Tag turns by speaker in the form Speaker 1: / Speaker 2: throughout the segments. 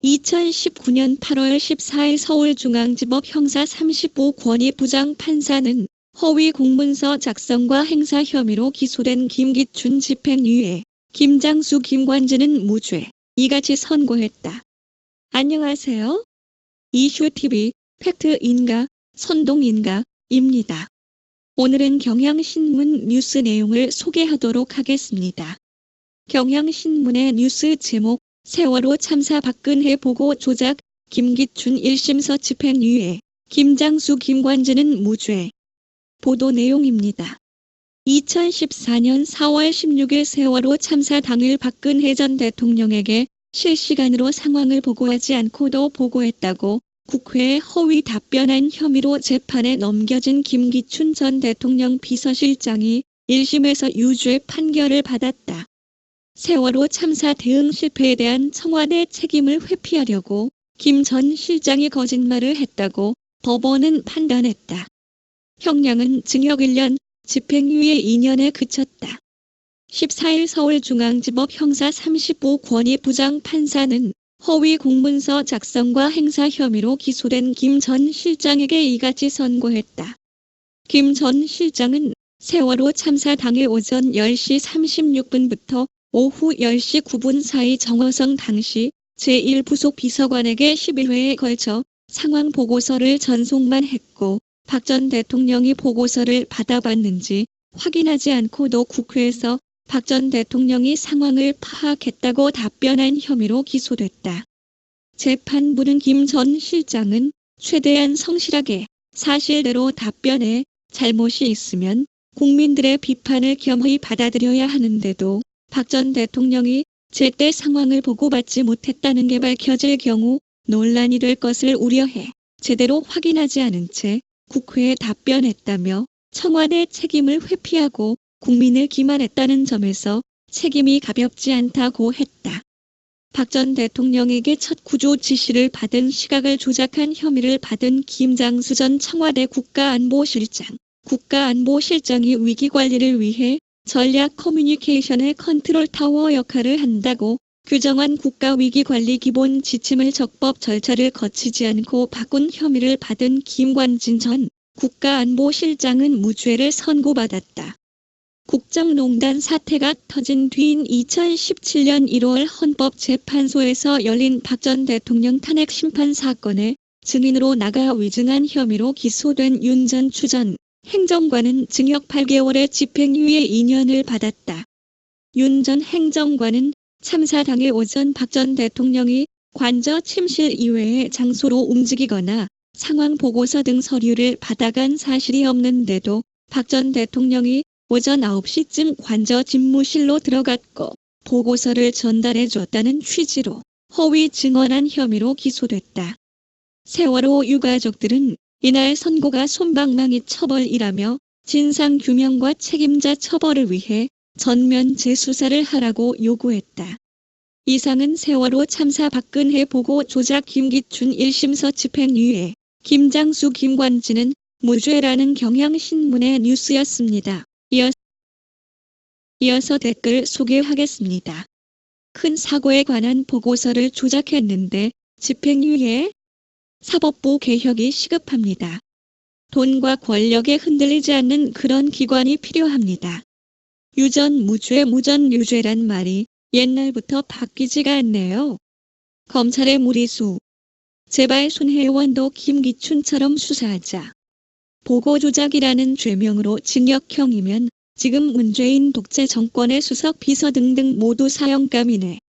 Speaker 1: 2019년 8월 14일 서울중앙지법 형사 35권위 부장판사는 허위 공문서 작성과 행사 혐의로 기소된 김기춘 집행유예, 김장수 김관진은 무죄, 이같이 선고했다. 안녕하세요. 이슈TV 팩트인가 선동인가입니다. 오늘은 경향신문 뉴스 내용을 소개하도록 하겠습니다. 경향신문의 뉴스 제목, 세월호 참사 박근혜 보고 조작, 김기춘 1심서 집행유예, 김장수 김관진은 무죄. 보도 내용입니다. 2014년 4월 16일 세월호 참사 당일 박근혜 전 대통령에게 실시간으로 상황을 보고하지 않고도 보고했다고 국회에 허위 답변한 혐의로 재판에 넘겨진 김기춘 전 대통령 비서실장이 1심에서 유죄 판결을 받았다. 세월호 참사 대응 실패에 대한 청와대 책임을 회피하려고 김 전 실장이 거짓말을 했다고 법원은 판단했다. 형량은 징역 1년, 집행유예 2년에 그쳤다. 14일 서울중앙지법 형사 35권위 부장판사는 허위 공문서 작성과 행사 혐의로 기소된 김 전 실장에게 이같이 선고했다. 김 전 실장은 세월호 참사 당일 오전 10시 36분부터 오후 10시 9분 사이 정호성 당시 제1부속 비서관에게 11회에 걸쳐 상황 보고서를 전송만 했고 박 전 대통령이 보고서를 받아봤는지 확인하지 않고도 국회에서 박 전 대통령이 상황을 파악했다고 답변한 혐의로 기소됐다. 재판부는 김 전 실장은 최대한 성실하게 사실대로 답변해 잘못이 있으면 국민들의 비판을 겸허히 받아들여야 하는데도 박 전 대통령이 제때 상황을 보고받지 못했다는 게 밝혀질 경우 논란이 될 것을 우려해 제대로 확인하지 않은 채 국회에 답변했다며 청와대 책임을 회피하고 국민을 기만했다는 점에서 책임이 가볍지 않다고 했다. 박 전 대통령에게 첫 구조 지시를 받은 시각을 조작한 혐의를 받은 김장수 전 청와대 국가안보실장이 위기관리를 위해 전략 커뮤니케이션의 컨트롤타워 역할을 한다고 규정한 국가위기관리 기본 지침을 적법 절차를 거치지 않고 바꾼 혐의를 받은 김관진 전 국가안보실장은 무죄를 선고받았다. 국정농단 사태가 터진 뒤인 2017년 1월 헌법재판소에서 열린 박 전 대통령 탄핵 심판 사건에 증인으로 나가 위증한 혐의로 기소된 윤 전 추 전 행정관은 징역 8개월에 집행유예 2년을 받았다. 윤 전 행정관은 참사 당일 오전 박 전 대통령이 관저 침실 이외의 장소로 움직이거나 상황 보고서 등 서류를 받아간 사실이 없는데도 박 전 대통령이 오전 9시쯤 관저 집무실로 들어갔고 보고서를 전달해 줬다는 취지로 허위 증언한 혐의로 기소됐다. 세월호 유가족들은 이날 선고가 솜방망이 처벌이라며 진상규명과 책임자 처벌을 위해 전면 재수사를 하라고 요구했다. 이상은 세월호 참사 박근혜 보고 조작 김기춘 1심서 집행유예, 김장수 김관진은 무죄라는 경향신문의 뉴스였습니다. 이어서 댓글 소개하겠습니다. 큰 사고에 관한 보고서를 조작했는데 집행유예? 사법부 개혁이 시급합니다. 돈과 권력에 흔들리지 않는 그런 기관이 필요합니다. 유전 무죄 무전 유죄란 말이 옛날부터 바뀌지가 않네요. 검찰의 무리수. 제발 손혜원도 김기춘처럼 수사하자. 보고 조작이라는 죄명으로 징역형이면 지금 문재인 독재 정권의 수석 비서 등등 모두 사형감이네.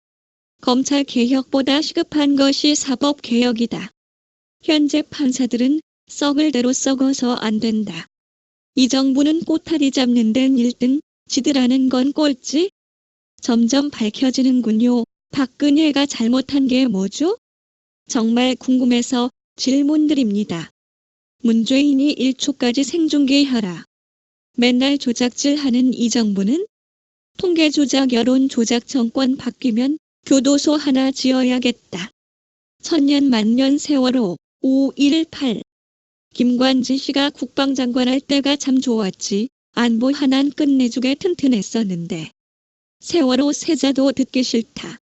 Speaker 1: 검찰 개혁보다 시급한 것이 사법 개혁이다. 현재 판사들은 썩을 대로 썩어서 안 된다. 이 정부는 꼬타리 잡는 데는 1등, 지들 하는 건 꼴찌? 점점 밝혀지는군요. 박근혜가 잘못한 게 뭐죠? 정말 궁금해서 질문드립니다. 문재인이 1초까지 생중계하라. 맨날 조작질하는 이 정부는? 통계조작 여론조작 정권 바뀌면 교도소 하나 지어야겠다. 천년 만년 세월호 5.18 김관진 씨가 국방장관 할 때가 참 좋았지. 안보 하나는 끝내주게 튼튼했었는데. 세월호 세자도 듣기 싫다.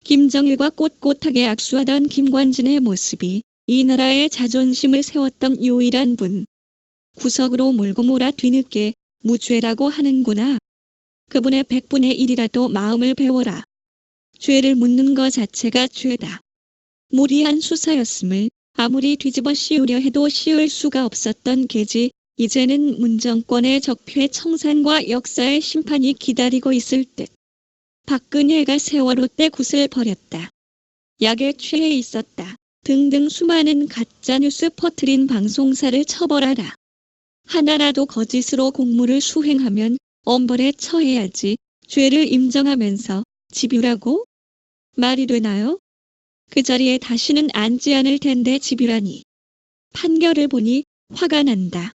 Speaker 1: 김정일과 꼿꼿하게 악수하던 김관진의 모습이 이 나라의 자존심을 세웠던 유일한 분. 구석으로 몰고 몰아 뒤늦게 무죄라고 하는구나. 그분의 100분의 1이라도 마음을 배워라. 죄를 묻는 것 자체가 죄다. 무리한 수사였음을 아무리 뒤집어 씌우려 해도 씌울 수가 없었던 계지. 이제는 문정권의 적폐 청산과 역사의 심판이 기다리고 있을 듯. 박근혜가 세월호 때 굿을 버렸다. 약에 취해 있었다. 등등 수많은 가짜뉴스 퍼뜨린 방송사를 처벌하라. 하나라도 거짓으로 공무를 수행하면 엄벌에 처해야지. 죄를 인정하면서 집유라고? 말이 되나요? 그 자리에 다시는 앉지 않을 텐데 집유라니. 판결을 보니 화가 난다.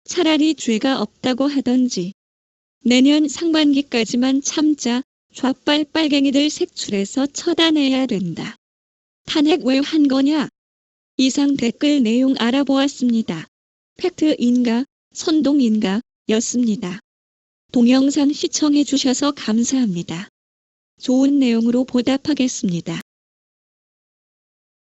Speaker 1: 차라리 죄가 없다고 하던지. 내년 상반기까지만 참자. 좌빨 빨갱이들 색출해서 처단해야 된다. 탄핵 왜 한 거냐? 이상 댓글 내용 알아보았습니다. 팩트인가, 선동인가, 였습니다. 동영상 시청해 주셔서 감사합니다. 좋은 내용으로 보답하겠습니다.